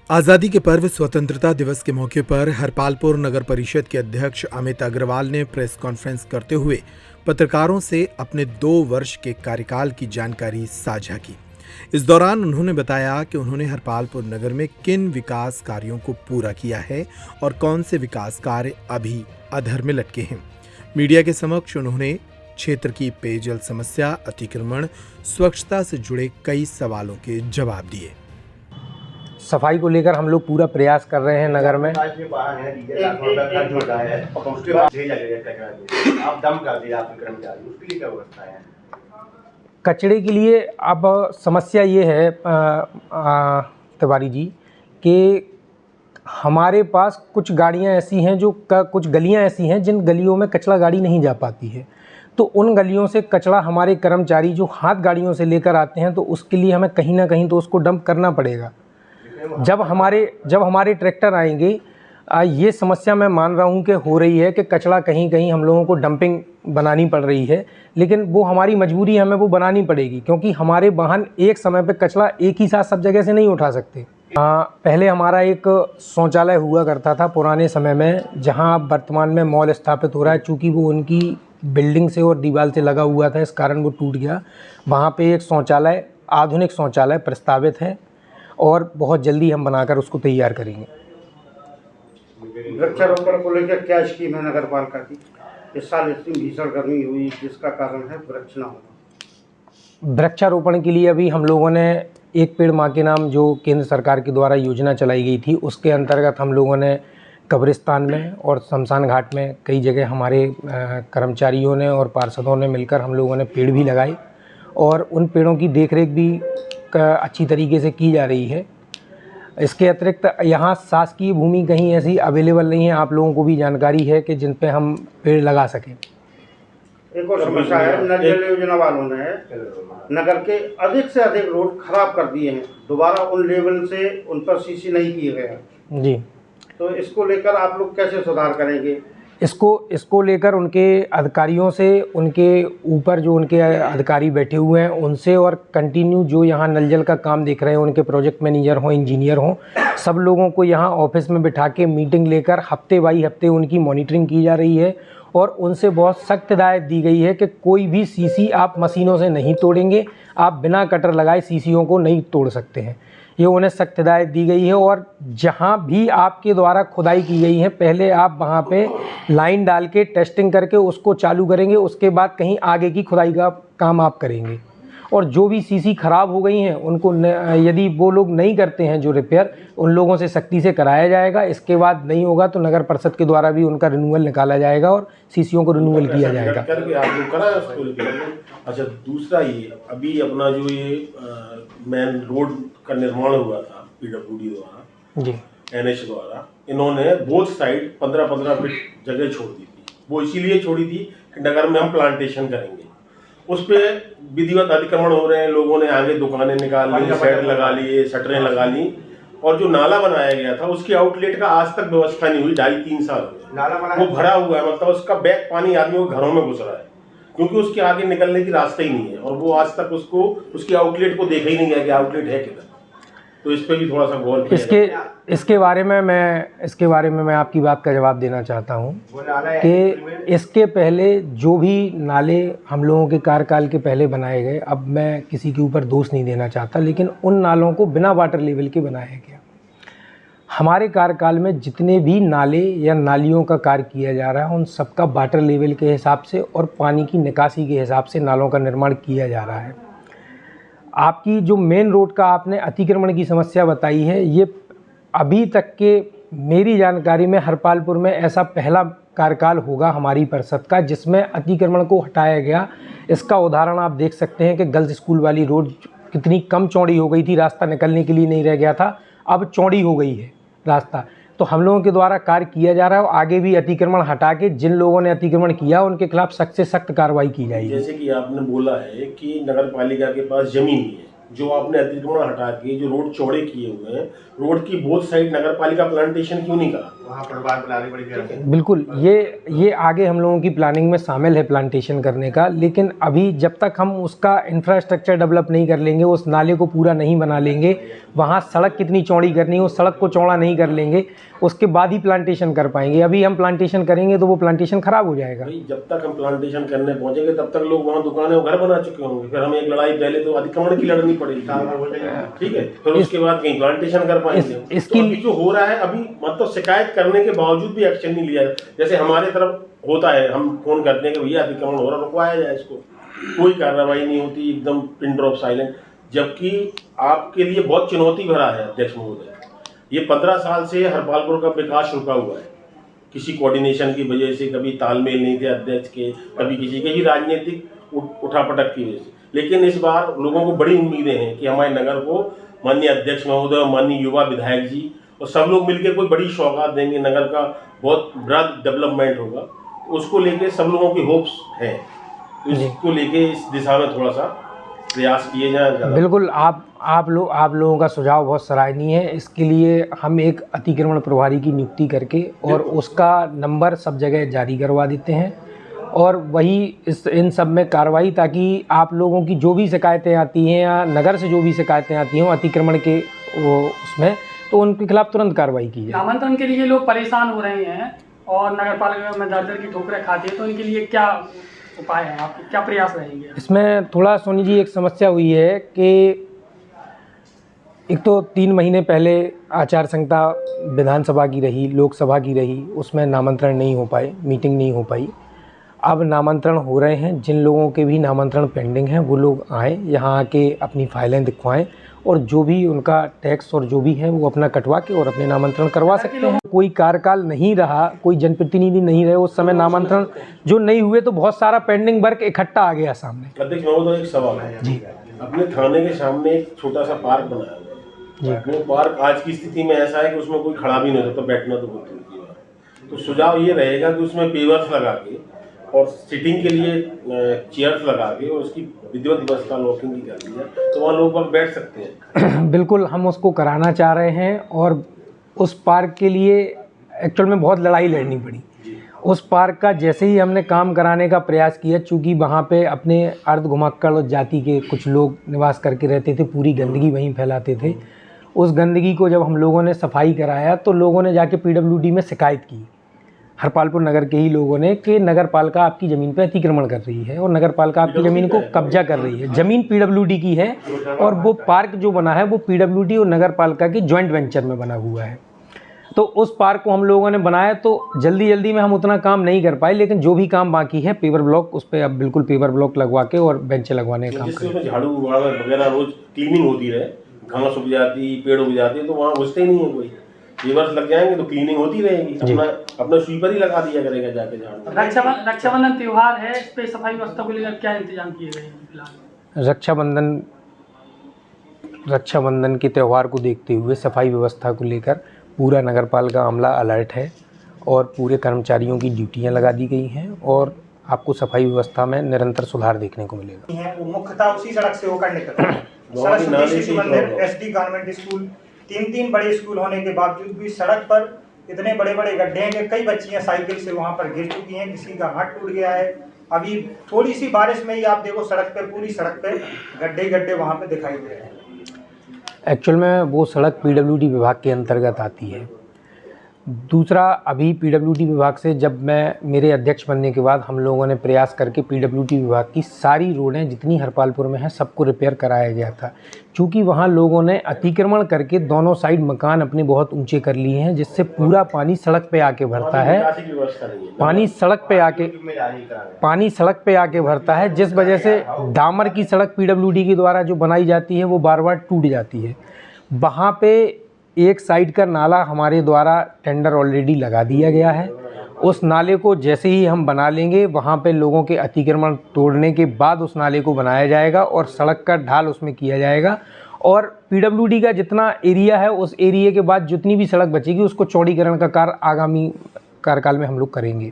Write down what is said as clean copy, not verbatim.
आज़ादी के पर्व स्वतंत्रता दिवस के मौके पर हरपालपुर नगर परिषद के अध्यक्ष अमित अग्रवाल ने प्रेस कॉन्फ्रेंस करते हुए पत्रकारों से अपने 2 वर्ष के कार्यकाल की जानकारी साझा की। इस दौरान उन्होंने बताया कि उन्होंने हरपालपुर नगर में किन विकास कार्यों को पूरा किया है और कौन से विकास कार्य अभी अधर में लटके हैं। मीडिया के समक्ष उन्होंने क्षेत्र की पेयजल समस्या, अतिक्रमण, स्वच्छता से जुड़े कई सवालों के जवाब दिए। सफाई को लेकर हम लोग पूरा प्रयास कर रहे हैं नगर में। कचरे के लिए अब समस्या ये है तिवारी जी कि हमारे पास कुछ गाड़ियां ऐसी हैं कुछ गलियां ऐसी हैं जिन गलियों में कचरा गाड़ी नहीं जा पाती है, तो उन गलियों से कचरा हमारे कर्मचारी जो हाथ गाड़ियों से लेकर आते हैं, तो उसके लिए हमें कहीं ना कहीं तो उसको डंप करना पड़ेगा। जब हमारे ट्रैक्टर आएंगे, ये समस्या मैं मान रहा हूँ कि हो रही है कि कचरा कहीं कहीं हम लोगों को डंपिंग बनानी पड़ रही है, लेकिन वो हमारी मजबूरी है, हमें वो बनानी पड़ेगी क्योंकि हमारे वाहन एक समय पे कचरा एक ही साथ सब जगह से नहीं उठा सकते। पहले हमारा एक शौचालय हुआ करता था पुराने समय में, जहाँ वर्तमान में मॉल स्थापित हो रहा है। चूँकि वो उनकी बिल्डिंग से और दीवार से लगा हुआ था, इस कारण वो टूट गया। वहाँ पे एक शौचालय, आधुनिक शौचालय प्रस्तावित है और बहुत जल्दी हम बनाकर उसको तैयार करेंगे। वृक्षारोपण को लेकर क्या स्कीम है नगर पालिका की? इस साल इतनी भीषण गर्मी हुई, जिसका कारण है वृक्ष न होना। वृक्षारोपण के लिए अभी हम लोगों ने एक पेड़ माँ के नाम, जो केंद्र सरकार के द्वारा योजना चलाई गई थी, उसके अंतर्गत हम लोगों ने कब्रिस्तान में और शमशान घाट में कई जगह हमारे कर्मचारियों ने और पार्षदों ने मिलकर हम लोगों ने पेड़ भी लगाए और उन पेड़ों की देखरेख भी अच्छी तरीके से की जा रही है। इसके अतिरिक्त यहाँ शासकीय भूमि कहीं ऐसी अवेलेबल नहीं है, आप लोगों को भी जानकारी है, कि जिन पे हम पेड़ लगा सकें। एक और समस्या है, नल जल योजना वालों ने नगर के अधिक से अधिक रोड खराब कर दिए हैं, दोबारा उन लेवल से उन पर सीसी नहीं किए गए हैं जी। तो इसको लेकर आप लोग कैसे सुधार करेंगे? इसको लेकर उनके अधिकारियों से, उनके ऊपर जो उनके अधिकारी बैठे हुए हैं उनसे, और कंटिन्यू जो यहाँ नल जल का काम देख रहे हैं, उनके प्रोजेक्ट मैनेजर हों, इंजीनियर हों, सब लोगों को यहाँ ऑफिस में बिठा के मीटिंग लेकर हफ्ते बाई हफ्ते उनकी मॉनिटरिंग की जा रही है और उनसे बहुत सख्त हिदायत दी गई है कि कोई भी सीसी आप मशीनों से नहीं तोड़ेंगे, आप बिना कटर लगाए सीसीओं को नहीं तोड़ सकते हैं। ये उन्हें सख्त हिदायत दी गई है। और जहाँ भी आपके द्वारा खुदाई की गई है, पहले आप वहाँ पे लाइन डाल के टेस्टिंग करके उसको चालू करेंगे, उसके बाद कहीं आगे की खुदाई का काम आप करेंगे। और जो भी सीसी ख़राब हो गई हैं उनको यदि वो लोग नहीं करते हैं जो रिपेयर, उन लोगों से सख्ती से कराया जाएगा। इसके बाद नहीं होगा तो नगर परिषद के द्वारा भी उनका रिन्यूअल निकाला जाएगा और सीसीओं को रिन्यूअल किया जाएगा। अच्छा, दूसरा ये अभी अपना जो ये मेन रोड का निर्माण हुआ था पीडब्ल्यूडी द्वारा जी, एनएच द्वारा, इन्होंने बोथ साइड 15-15 फीट जगह छोड़ दी थी। वो इसीलिए छोड़ी थी कि नगर में हम प्लांटेशन करेंगे। उस पे विधिवत अतिक्रमण हो रहे हैं, लोगों ने आगे दुकानें निकाल ली, शेड लगा लिए, शटरें लगा ली, और जो नाला बनाया गया था उसकी आउटलेट का आज तक व्यवस्था नहीं हुई। 2.5-3 साल हुए, वो भरा हुआ है, मतलब उसका बैक पानी आदमियों के घरों में घुस रहा है क्योंकि उसके आगे निकलने की रास्ता ही नहीं है और वो आज तक उसकी आउटलेट को देखा ही नहीं गया कि आउटलेट है किधर। तो इस पे भी थोड़ा सा गौर इसके बारे में मैं आपकी बात का जवाब देना चाहता हूँ कि इसके पहले जो भी नाले हम लोगों के कार्यकाल के पहले बनाए गए, अब मैं किसी के ऊपर दोष नहीं देना चाहता, लेकिन उन नालों को बिना वाटर लेवल के बनाया गया। हमारे कार्यकाल में जितने भी नाले या नालियों का कार्य किया जा रहा है, उन सबका वाटर लेवल के हिसाब से और पानी की निकासी के हिसाब से नालों का निर्माण किया जा रहा है। आपकी जो मेन रोड का आपने अतिक्रमण की समस्या बताई है, ये अभी तक के मेरी जानकारी में हरपालपुर में ऐसा पहला कार्यकाल होगा हमारी परिषद का जिसमें अतिक्रमण को हटाया गया। इसका उदाहरण आप देख सकते हैं कि गर्ल्स स्कूल वाली रोड कितनी कम चौड़ी हो गई थी, रास्ता निकलने के लिए नहीं रह गया था, अब चौड़ी हो गई है रास्ता। तो हम लोगों के द्वारा कार्य किया जा रहा है और आगे भी अतिक्रमण हटा के जिन लोगों ने अतिक्रमण किया उनके खिलाफ सख्त से सख्त कार्रवाई की जाएगी। जैसे कि आपने बोला है कि नगर पालिका के पास जमीन नहीं है, जो आपने अतिक्रमण हटा के जो रोड चौड़े किए हुए हैं, रोड की बोथ साइड नगर पालिका प्लांटेशन क्यों नहीं करा? वहाँ पर बात बनानी पड़ी। बिल्कुल, ये आगे हम लोगों की प्लानिंग में शामिल है प्लांटेशन करने का, लेकिन अभी जब तक हम उसका इंफ्रास्ट्रक्चर डेवलप नहीं कर लेंगे, उस नाले को पूरा नहीं बना लेंगे, वहाँ सड़क कितनी चौड़ी करनी है उस सड़क को चौड़ा नहीं कर लेंगे, उसके बाद ही प्लांटेशन कर पाएंगे। अभी हम प्लांटेशन करेंगे तो वो प्लांटेशन खराब हो जाएगा। भाई जब तक हम प्लांटेशन करने पहुंचेंगे तब तक लोग वहाँ दुकानें घर बना चुके होंगे, फिर हमें एक लड़ाई पहले तो अतिक्रमण की लड़नी पड़ेगी, ठीक है, फिर उसके बाद कहीं प्लांटेशन कर पाएंगे। इसकी तो अभी जो हो रहा है, अभी मतलब शिकायत करने के बावजूद भी एक्शन नहीं लिया। जैसे हमारे तरफ होता है, हम फोन करते हैं कि भैया अतिक्रमण हो रहा, रुकवाया जाए इसको, कोई कार्रवाई नहीं होती, एकदम पिन ड्रॉप साइलेंट। जबकि आपके लिए बहुत चुनौती भरा है अध्यक्ष महोदय, ये 15 साल से हरपालपुर का विकास रुका हुआ है, किसी कोऑर्डिनेशन की वजह से, कभी तालमेल नहीं थे अध्यक्ष के, कभी किसी के ही राजनीतिक उठापटक की वजह से। लेकिन इस बार लोगों को बड़ी उम्मीदें हैं कि हमारे नगर को माननीय अध्यक्ष महोदय और माननीय युवा विधायक जी और सब लोग मिलकर कोई बड़ी सौगात देंगे, नगर का बहुत बड़ा डेवलपमेंट होगा, उसको लेके सब लोगों की होप्स हैं। तो इसको लेके इस दिशा में थोड़ा सा प्रयास किए जाए। बिल्कुल, आप लोगों का सुझाव बहुत सराहनीय है। इसके लिए हम एक अतिक्रमण प्रभारी की नियुक्ति करके और उसका नंबर सब जगह जारी करवा देते हैं, और वही इन सब में कार्रवाई, ताकि आप लोगों की जो भी शिकायतें आती हैं या नगर से जो भी शिकायतें आती हैं अतिक्रमण के उसमें, तो उनके खिलाफ तुरंत कार्रवाई की जाए। नामांतरण के लिए लोग परेशान हो रहे हैं और नगर पालिका में दर की ठोकरें खाते हैं, तो इनके लिए क्या उपाय है, आपके क्या प्रयास रहेंगे? इसमें थोड़ा सोनी जी एक समस्या हुई है कि एक तो 3 महीने पहले आचार संहिता विधानसभा की रही, लोकसभा की रही, उसमें नामांतरण नहीं हो पाए, मीटिंग नहीं हो पाई। अब नामांतरण हो रहे हैं, जिन लोगों के भी नामांतरण पेंडिंग हैं वो लोग आएँ, यहाँ आके अपनी फाइलें दिखवाएं और जो भी उनका टैक्स और जो भी है वो अपना कटवा के और अपने नामांतरण करवा सकते हैं। कोई कार्यकाल नहीं रहा, कोई जनप्रतिनिधि नहीं रहे उस समय, नामांतरण जो नहीं हुए तो बहुत सारा पेंडिंग वर्क इकट्ठा आ गया सामने। अध्यक्ष महोदय एक सवाल है जी, अपने थाने के सामने एक छोटा सा पार्क बनाया हुआ है, वो पार्क आज की स्थिति में ऐसा है कि उसमें कोई खड़ा भी नहीं होता, तो बैठना तो बहुत दूर की बात है। तो सुझाव ये रहेगा कि उसमें पेवर्स लगा के और सिटिंग के लिए चेयर्स लगा के और उसकी विधिवत व्यवस्था लॉकिंग की कर दी है, तो वहाँ लोग वहाँ बैठ सकते हैं। बिल्कुल, हम उसको कराना चाह रहे हैं, और उस पार्क के लिए एक्चुअल में बहुत लड़ाई लड़नी पड़ी। उस पार्क का जैसे ही हमने काम कराने का प्रयास किया, चूँकि वहाँ पे अपने अर्ध घुमक्कड़ जाति के कुछ लोग निवास करके रहते थे, पूरी गंदगी वहीं फैलाते थे। उस गंदगी को जब हम लोगों ने सफाई कराया तो लोगों ने जाके PWD में शिकायत की, हरपालपुर नगर के ही लोगों ने, कि नगर पालिका आपकी ज़मीन पे अतिक्रमण कर रही है और नगर पालिका आपकी ज़मीन को कब्जा कर रही है। ज़मीन PWD की है और वो पार्क जो बना है वो PWD और नगर पालिका के जॉइंट वेंचर में बना हुआ है। तो उस पार्क को हम लोगों ने बनाया, तो जल्दी में हम उतना काम नहीं कर पाए, लेकिन जो भी काम बाकी है पेवर ब्लॉक, उस पर अब बिल्कुल पेवर ब्लॉक लगवा के और बेंचें लगवाने का काम करें। झाड़ू वगैरह रोज क्लीनिंग होती रहे, घास उग जाती, पेड़ उग जाती है, तो वहाँ घुसते ही नहीं है कोई, पेवर्स लग जाएंगे तो क्लीनिंग होती रहेगी, अपना स्वीपर ही लगा दिया करेगा जाके झाड़ू। रक्षाबंधन त्योहार है, इस पे सफाई व्यवस्था को लेकर क्या इंतजाम किए गए हैं फिलहाल? रक्षाबंधन के त्यौहार को देखते हुए सफाई व्यवस्था को लेकर पूरा नगर पालिका अमला अलर्ट है और पूरे कर्मचारियों की ड्यूटियां लगा दी गई हैं, और आपको सफाई व्यवस्था में निरंतर सुधार देखने को मिलेगा। वो मुख्यतः उसी सड़क से होकर निकलता है। सरस्वती शिशु मंदिर, SD गवर्नमेंट स्कूल, 3 बड़े स्कूल होने के बावजूद भी सड़क पर इतने बड़े गड्ढे हैं कि कई बच्चियां साइकिल से वहां पर गिर चुकी हैं, किसी का हाथ टूट गया है। अभी थोड़ी सी बारिश में ही आप देखो सड़क पे, पूरी सड़क पे गड्ढे वहां पे दिखाई दे रहे हैं। एक्चुअल में वो सड़क PWD विभाग के अंतर्गत आती है। दूसरा, अभी PWD विभाग से जब मेरे अध्यक्ष बनने के बाद हम लोगों ने प्रयास करके PWD विभाग की सारी रोडें जितनी हरपालपुर में हैं सबको रिपेयर कराया गया था, क्योंकि वहाँ लोगों ने अतिक्रमण करके दोनों साइड मकान अपने बहुत ऊंचे कर लिए हैं, जिससे पूरा पानी सड़क पे आके भरता है। पानी सड़क पे आके भरता है, जिस वजह से डामर की सड़क PWD के द्वारा जो बनाई जाती है वो बार टूट जाती है। वहाँ पे एक साइड का नाला हमारे द्वारा टेंडर ऑलरेडी लगा दिया गया है। उस नाले को जैसे ही हम बना लेंगे, वहाँ पे लोगों के अतिक्रमण तोड़ने के बाद उस नाले को बनाया जाएगा और सड़क का ढाल उसमें किया जाएगा, और PWD का जितना एरिया है उस एरिया के बाद जितनी भी सड़क बचेगी उसको चौड़ीकरण का कार्य आगामी कार्यकाल में हम लोग करेंगे।